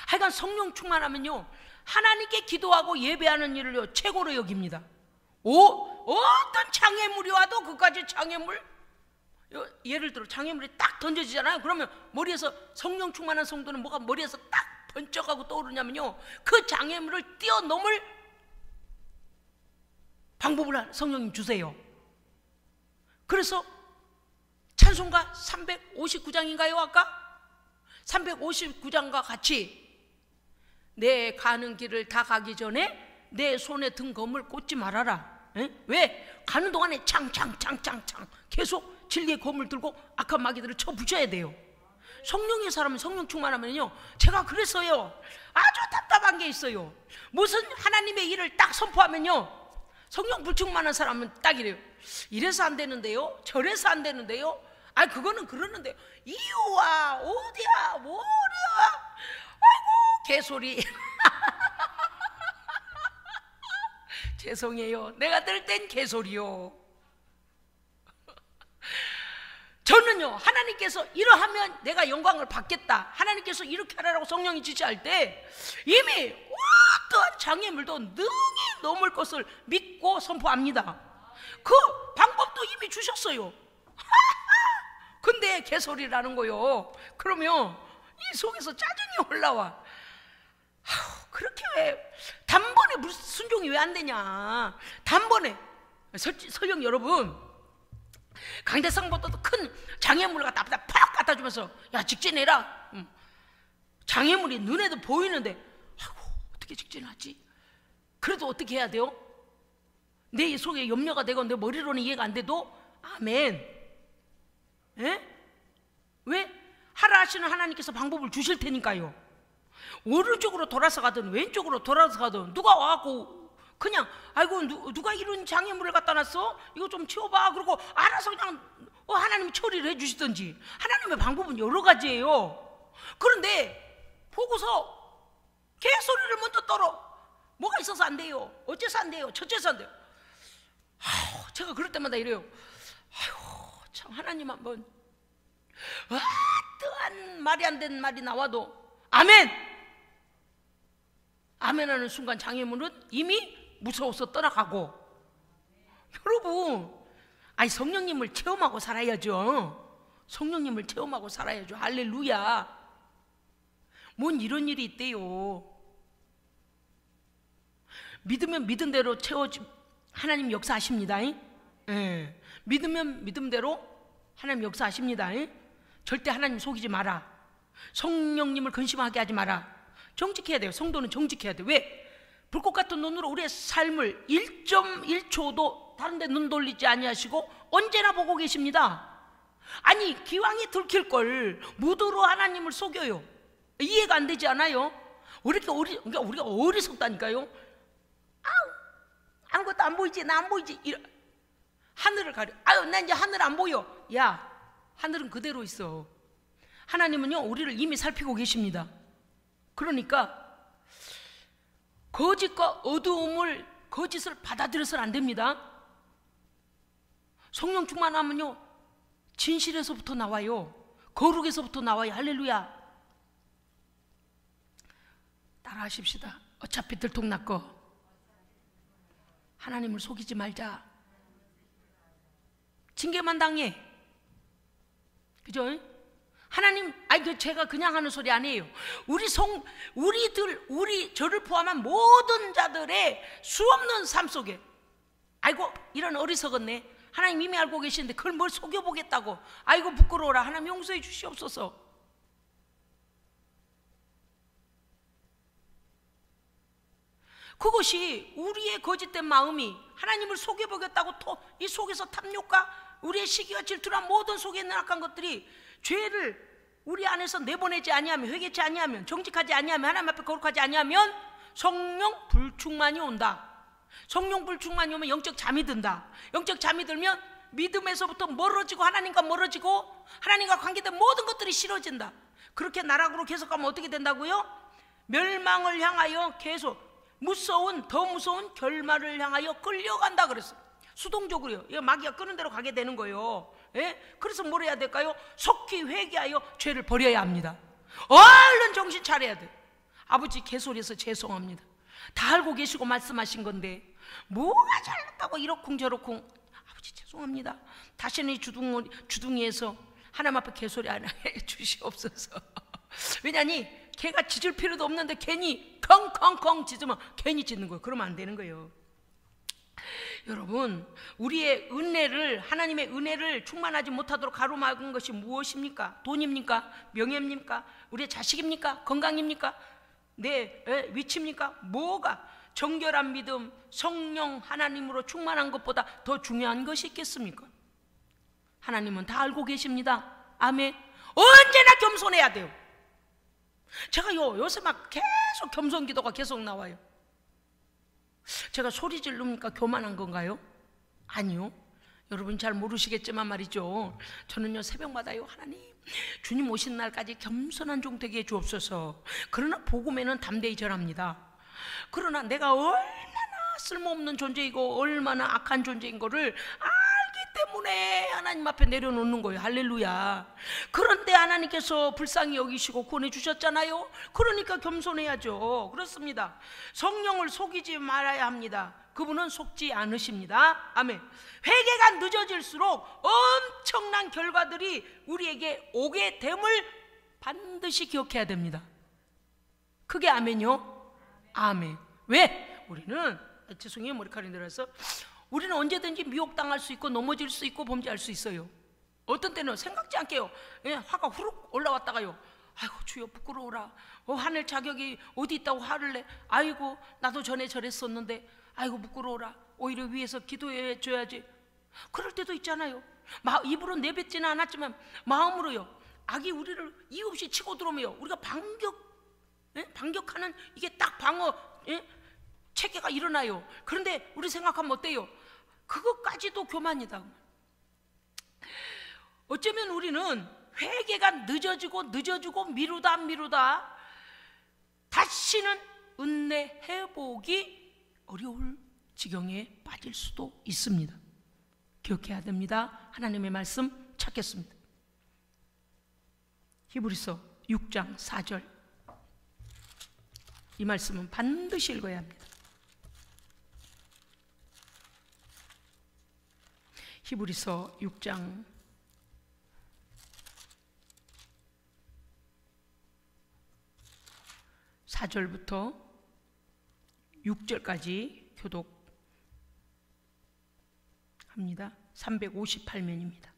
하여간 성령 충만하면요 하나님께 기도하고 예배하는 일을 최고로 여깁니다. 어떤 장애물이 와도 그까지 장애물, 예를 들어 장애물이 딱 던져지잖아요. 그러면 머리에서 성령 충만한 성도는 뭐가 머리에서 딱 번쩍하고 떠오르냐면요 그 장애물을 뛰어넘을 방법을 성령님 주세요. 그래서 찬송가 359장인가요? 아까 359장과 같이 내 가는 길을 다 가기 전에 내 손에 든 검을 꽂지 말아라. 왜? 가는 동안에 창창 계속 진리의 검을 들고 악한 마귀들을 쳐부셔야 돼요. 성령의 사람은 성령 충만하면요 제가 그랬어요. 아주 답답한 게 있어요. 무슨 하나님의 일을 딱 선포하면요 성령 불충만한 사람은 딱 이래요. 이래서 안 되는데요, 저래서 안 되는데요, 아 그거는 그러는데요, 이유와 어디야 뭐야, 아이고 개소리. 죄송해요, 내가 들 땐 개소리요. 저는요, 하나님께서 이러하면 내가 영광을 받겠다, 하나님께서 이렇게 하라고 성령이 지시할 때 이미 어떠한 장애물도 능히 넘을 것을 믿고 선포합니다. 그 방법도 이미 주셨어요. 근데 개소리라는 거요. 그러면 이 속에서 짜증이 올라와. 그렇게 왜 단번에 순종이 왜 안 되냐, 단번에. 설령 여러분 강대상보다도 큰 장애물을 갖다 앞에다 팍 갖다 주면서 야 직진해라, 장애물이 눈에도 보이는데 아이고 어떻게 직진하지? 그래도 어떻게 해야 돼요? 내 속에 염려가 되고 내 머리로는 이해가 안 돼도 아멘. 에? 왜? 하라 하시는 하나님께서 방법을 주실 테니까요. 오른쪽으로 돌아서 가든 왼쪽으로 돌아서 가든 누가 와갖고 그냥 아이고 누가 이런 장애물을 갖다 놨어? 이거 좀 치워봐. 그러고 알아서 그냥 하나님이 처리를 해주시든지. 하나님의 방법은 여러 가지예요. 그런데 보고서 개소리를 먼저 떨어. 뭐가 있어서 안 돼요, 어째서 안 돼요, 저째서 안 돼요. 제가 그럴 때마다 이래요. 참 하나님 한번 어떠한 말이 안 되는 말이 나와도 아멘, 아멘 하는 순간 장애물은 이미 무서워서 떠나가고. 여러분, 아니 성령님을 체험하고 살아야죠. 성령님을 체험하고 살아야죠. 할렐루야. 뭔 이런 일이 있대요. 믿으면 믿은 대로 채워주 하나님 역사하십니다. 예. 믿으면 믿음대로 하나님 역사하십니다. 절대 하나님 속이지 마라. 성령님을 근심하게 하지 마라. 정직해야 돼요. 성도는 정직해야 돼요. 왜? 불꽃 같은 눈으로 우리의 삶을 1.1초도 다른 데 눈 돌리지 아니하시고 언제나 보고 계십니다. 아니 기왕에 들킬 걸 무도로 하나님을 속여요. 이해가 안 되지 않아요? 그러니까 우리가 어리석다니까요. 아무것도 안 보이지, 나 안 보이지. 하늘을 가려. 나 이제 하늘 안 보여. 야, 하늘은 그대로 있어. 하나님은요 우리를 이미 살피고 계십니다. 그러니까 거짓과 어두움을, 거짓을 받아들여서는 안 됩니다. 성령 충만하면요 진실에서부터 나와요. 거룩에서부터 나와요. 할렐루야. 따라 하십시다. 어차피 들통났고 하나님을 속이지 말자. 징계만 당해. 그죠? 하나님, 제가 그냥 하는 소리 아니에요. 우리 저를 포함한 모든 자들의 수없는 삶 속에, 아이고 이런 어리석었네, 하나님 이미 알고 계시는데 그걸 뭘 속여보겠다고, 아이고 부끄러워라, 하나님 용서해 주시옵소서. 그것이 우리의 거짓된 마음이 하나님을 속여보겠다고 이 속에서 탐욕과 우리의 시기와 질투란 모든 속에 있는 악한 것들이 죄를 우리 안에서 내보내지 아니하면, 회개치 아니하면, 정직하지 아니하면, 하나님 앞에 거룩하지 아니하면 성령 불충만이 온다. 성령 불충만이 오면 영적 잠이 든다. 영적 잠이 들면 믿음에서부터 멀어지고 하나님과 멀어지고 하나님과 관계된 모든 것들이 싫어진다. 그렇게 나락으로 계속 가면 어떻게 된다고요? 멸망을 향하여 계속 더 무서운 결말을 향하여 끌려간다 그랬어. 수동적으로요. 이거 마귀가 끄는 대로 가게 되는 거예요. 예? 그래서 뭘 해야 될까요? 속히 회개하여 죄를 버려야 합니다. 얼른 정신 차려야 돼. 아버지 개소리해서 죄송합니다. 다 알고 계시고 말씀하신 건데 뭐가 잘났다고 이러쿵저러쿵. 아버지 죄송합니다. 다시는 이 주둥이에서 하나님 앞에 개소리 안 해 주시옵소서. 왜냐니 개가 짖을 필요도 없는데 괜히 컹컹컹 짖으면 괜히 짖는 거예요. 그러면 안 되는 거예요. 여러분, 우리의 은혜를, 하나님의 은혜를 충만하지 못하도록 가로막은 것이 무엇입니까? 돈입니까? 명예입니까? 우리의 자식입니까? 건강입니까? 내 위치입니까? 뭐가 정결한 믿음, 성령 하나님으로 충만한 것보다 더 중요한 것이 있겠습니까? 하나님은 다 알고 계십니다. 아멘. 언제나 겸손해야 돼요. 제가 요새 막 계속 겸손 기도가 계속 나와요. 제가 소리 지르니까 교만한 건가요? 아니요. 여러분 잘 모르시겠지만 말이죠, 저는요 새벽마다요, 하나님 주님 오신 날까지 겸손한 종 되게 주옵소서. 그러나 복음에는 담대히 절합니다. 그러나 내가 얼마나 쓸모없는 존재이고 얼마나 악한 존재인 거를 알기 때문에 하나님 앞에 내려놓는 거예요. 할렐루야. 그런데 하나님께서 불쌍히 여기시고 구원해 주셨잖아요. 그러니까 겸손해야죠. 그렇습니다. 성령을 속이지 말아야 합니다. 그분은 속지 않으십니다. 아멘. 회개가 늦어질수록 엄청난 결과들이 우리에게 오게 됨을 반드시 기억해야 됩니다. 그게 아멘요? 아멘. 왜? 우리는, 죄송해요, 머리카락이 내려서, 우리는 언제든지 미혹당할 수 있고 넘어질 수 있고 범죄할 수 있어요. 어떤 때는 생각지 않게요, 화가 후룩 올라왔다가요, 아이고 주여 부끄러워라, 화낼 자격이 어디 있다고 화를 내, 아이고 나도 전에 저랬었는데 아이고 부끄러워라, 오히려 위에서 기도해 줘야지. 그럴 때도 있잖아요. 입으로 내뱉지는 않았지만 마음으로요, 악이 우리를 이유 없이 치고 들어오면 우리가 반격하는, 이게 딱 방어 체계가 일어나요. 그런데 우리 생각하면 어때요? 그것까지도 교만이다. 어쩌면 우리는 회개가 늦어지고 미루다 다시는 은혜 회복이 어려울 지경에 빠질 수도 있습니다. 기억해야 됩니다. 하나님의 말씀 찾겠습니다. 히브리서 6장 4절, 이 말씀은 반드시 읽어야 합니다. 히브리서 6장 4절부터 6절까지 교독합니다. 358면입니다.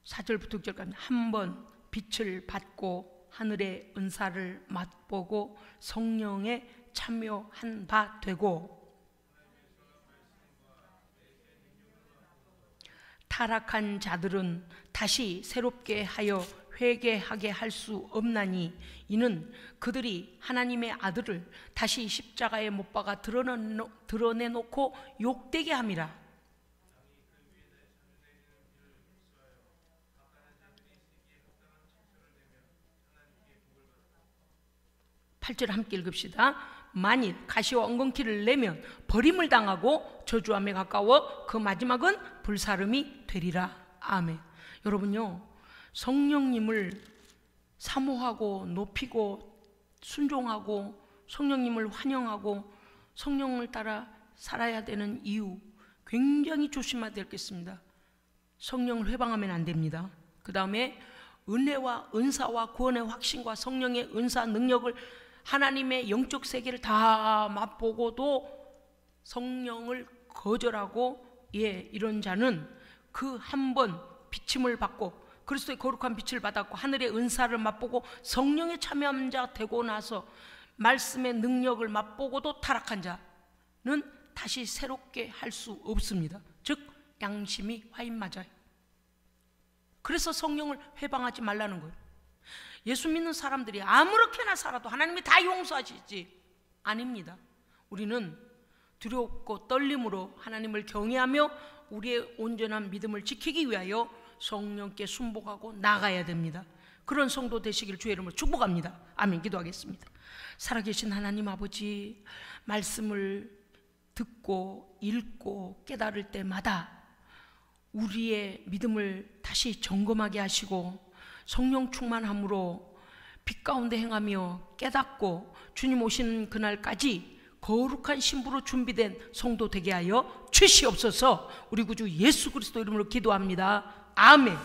4절부터 6절까지 한번 빛을 받고 하늘의 은사를 맛보고 성령에 참여한 바 되고, 타락한 자들은 다시 새롭게 하여 회개하게 할 수 없나니, 이는 그들이 하나님의 아들을 다시 십자가에 못 박아 드러내놓고 욕되게 함이라. 8절 함께 읽읍시다. 만일 가시와 엉겅퀴를 내면 버림을 당하고 저주함에 가까워 그 마지막은 불사름이 되리라. 아멘. 여러분요, 성령님을 사모하고 높이고 순종하고 성령님을 환영하고 성령을 따라 살아야 되는 이유, 굉장히 조심해야 되겠습니다. 성령을 회방하면 안 됩니다. 그 다음에 은혜와 은사와 구원의 확신과 성령의 은사 능력을, 하나님의 영적 세계를 다 맛보고도 성령을 거절하고, 이런 자는 그 한 번 비침을 받고 그리스도의 거룩한 빛을 받았고 하늘의 은사를 맛보고 성령에 참여한 자 되고 나서 말씀의 능력을 맛보고도 타락한 자는 다시 새롭게 할 수 없습니다. 즉 양심이 화인 맞아요. 그래서 성령을 회방하지 말라는 거예요. 예수 믿는 사람들이 아무렇게나 살아도 하나님이 다 용서하시지? 아닙니다. 우리는 두렵고 떨림으로 하나님을 경외하며 우리의 온전한 믿음을 지키기 위하여 성령께 순복하고 나가야 됩니다. 그런 성도 되시길 주의 이름으로 축복합니다. 아멘. 기도하겠습니다. 살아계신 하나님 아버지, 말씀을 듣고 읽고 깨달을 때마다 우리의 믿음을 다시 점검하게 하시고 성령 충만함으로 빛 가운데 행하며 깨닫고 주님 오시는 그날까지 거룩한 신부로 준비된 성도 되게 하여 주시옵소서. 우리 구주 예수 그리스도 이름으로 기도합니다. 아멘.